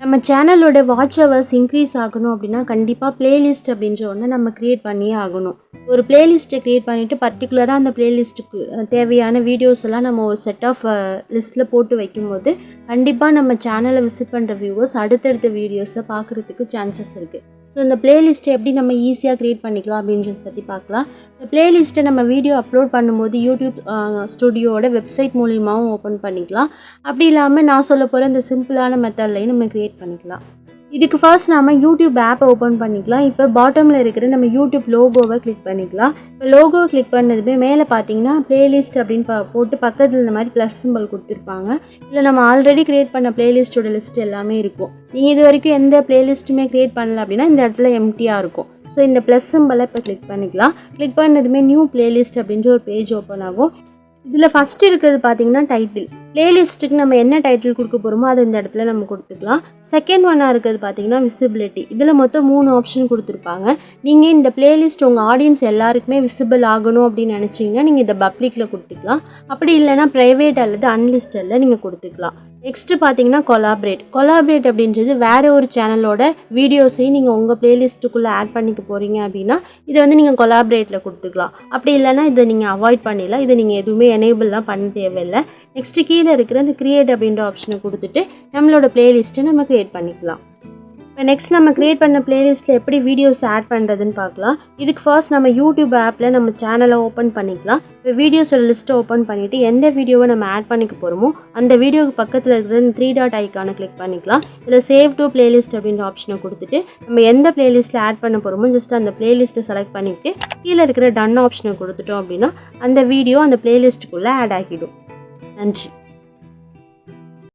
நம்ம சேனலோட watch hours increase ஆகணும் அப்படின்னா கண்டிப்பாக பிளேலிஸ்ட் அப்படின்ற ஒன்று நம்ம க்ரியேட் பண்ணியே ஆகணும். ஒரு பிளேலிஸ்ட்டை க்ரியேட் பண்ணிவிட்டு பர்டிகுலராக அந்த பிளேலிஸ்ட்டுக்கு தேவையான வீடியோஸ் எல்லாம் நம்ம ஒரு செட் ஆஃப் லிஸ்ட்டில் போட்டு வைக்கும்போது கண்டிப்பாக நம்ம சேனலை விசிட் பண்ணுற வியூவர்ஸ் அடுத்தடுத்த வீடியோஸை பார்க்குறதுக்கு சான்சஸ் இருக்குது. ஸோ இந்த பிளேலிஸ்ட்டை எப்படி நம்ம ஈஸியாக க்ரியேட் பண்ணிக்கலாம் அப்படின்றத பற்றி பார்க்கலாம். இந்த பிளேலிஸ்ட்டை நம்ம வீடியோ அப்லோட் பண்ணும்போது யூடியூப் ஸ்டுடியோட வெப்சைட் மூலியமாகவும் ஓப்பன் பண்ணிக்கலாம். அப்படி இல்லாமல் நான் சொல்ல போகிற இந்த சிம்பிளான மெத்தட்லையும் நம்ம க்ரியேட் பண்ணிக்கலாம். இதுக்கு ஃபர்ஸ்ட் நம்ம யூடியூப் ஆப்பை ஓப்பன் பண்ணிக்கலாம். இப்போ பாட்டமில் இருக்கிற நம்ம யூடியூப் லோகோவை கிளிக் பண்ணிக்கலாம். இப்போ லோகோவை கிளிக் பண்ணதுமே மேலே பார்த்தீங்கன்னா பிளேலிஸ்ட் அப்படின்னு போட்டு பக்கத்தில் இந்த மாதிரி ப்ளஸ் சிம்பிள் கொடுத்துருப்பாங்க. இல்லை நம்ம ஆல்ரெடி க்ரியேட் பண்ண பிளேலிஸ்ட்டோட லிஸ்ட் எல்லாமே இருக்கும். நீங்கள் இது வரைக்கும் எந்த பிளேலிஸ்ட்டுமே க்ரியேட் பண்ணல அப்படின்னா இந்த இடத்துல எம்டியாக இருக்கும். ஸோ இந்த ப்ளஸ் சிம்பிளை இப்போ கிளிக் பண்ணிக்கலாம். கிளிக் பண்ணதுமே நியூ பிளேலிஸ்ட் அப்படின்ற ஒரு பேஜ் ஓப்பன் ஆகும். இதில் ஃபஸ்ட்டு இருக்கிறது பார்த்தீங்கன்னா டைட்டில். பிளேலிஸ்ட்டுக்கு நம்ம என்ன டைட்டில் கொடுக்க போகிறோமோ அதை இந்த இடத்துல நம்ம கொடுத்துக்கலாம். செகண்ட் ஒன்னாக இருக்கிறது பார்த்தீங்கன்னா விசிபிலிட்டி. இதில் மொத்தம் 3 ஆப்ஷன் கொடுத்துருப்பாங்க. நீங்கள் இந்த பிளேலிஸ்ட் உங்கள் ஆடியன்ஸ் எல்லாருக்குமே விசிபிள் ஆகணும் அப்படின்னு நினச்சிங்கன்னா நீங்கள் இதை பப்ளிக்கில் கொடுத்துக்கலாம். அப்படி இல்லைனா ப்ரைவேட் அல்லது அன்லிஸ்டடில் நீங்கள் கொடுத்துக்கலாம். நெக்ஸ்ட்டு பார்த்தீங்கன்னா கொலாபரேட் அப்படின்றது வேறு ஒரு சேனலோட வீடியோஸையும் நீங்கள் உங்கள் பிளேலிஸ்ட்டுக்குள்ளே ஆட் பண்ணிக்க போகிறீங்க அப்படின்னா இதை வந்து நீங்கள் கொலாபரேட்டில் கொடுத்துக்கலாம். அப்படி இல்லைனா இதை நீங்கள் அவாய்ட் பண்ணிடலாம். இதை நீங்கள் எதுவுமே எனேபிள்லாம் பண்ண தேவையில்லை. நெக்ஸ்ட்டு கீழே இருக்கிற இந்த கிரியேட் அப்படின்ற ஆப்ஷனை கொடுத்துட்டு நம்மளோட பிளேலிஸ்ட்டை நம்ம க்ரியேட் பண்ணிக்கலாம். இப்போ நெக்ஸ்ட் நம்ம க்ரியேட் பண்ண பிளேலிஸ்ட்டில் எப்படி வீடியோஸ் ஆட் பண்ணுறதுன்னு பார்க்கலாம். இதுக்கு ஃபர்ஸ்ட் நம்ம யூடியூப் ஆப்பில் நம்ம சேனலை ஓப்பன் பண்ணிக்கலாம். இப்போ வீடியோஸோட லிஸ்ட்டை ஓப்பன் பண்ணிவிட்டு எந்த வீடியோவை நம்ம ஆட் பண்ணிக்க போகிறோமோ அந்த வீடியோவுக்கு பக்கத்தில் இருக்கிற இந்த 3 டாட் ஐக்கானை கிளிக் பண்ணிக்கலாம். இதில் சேவ் டு பிளேலிஸ்ட் அப்படின்ற ஆப்ஷனை கொடுத்துட்டு நம்ம எந்த பிளேலிஸ்ட்டில் ஆட் பண்ண போகிறோமோ ஜஸ்ட் அந்த பிளேலிஸ்ட்டை செலக்ட் பண்ணிவிட்டு கீழே இருக்கிற டன் ஆப்ஷனை கொடுத்துட்டோம் அப்படின்னா அந்த வீடியோ அந்த பிளேலிஸ்ட்டுக்குள்ளே ஆட் ஆகிடும். நன்றி.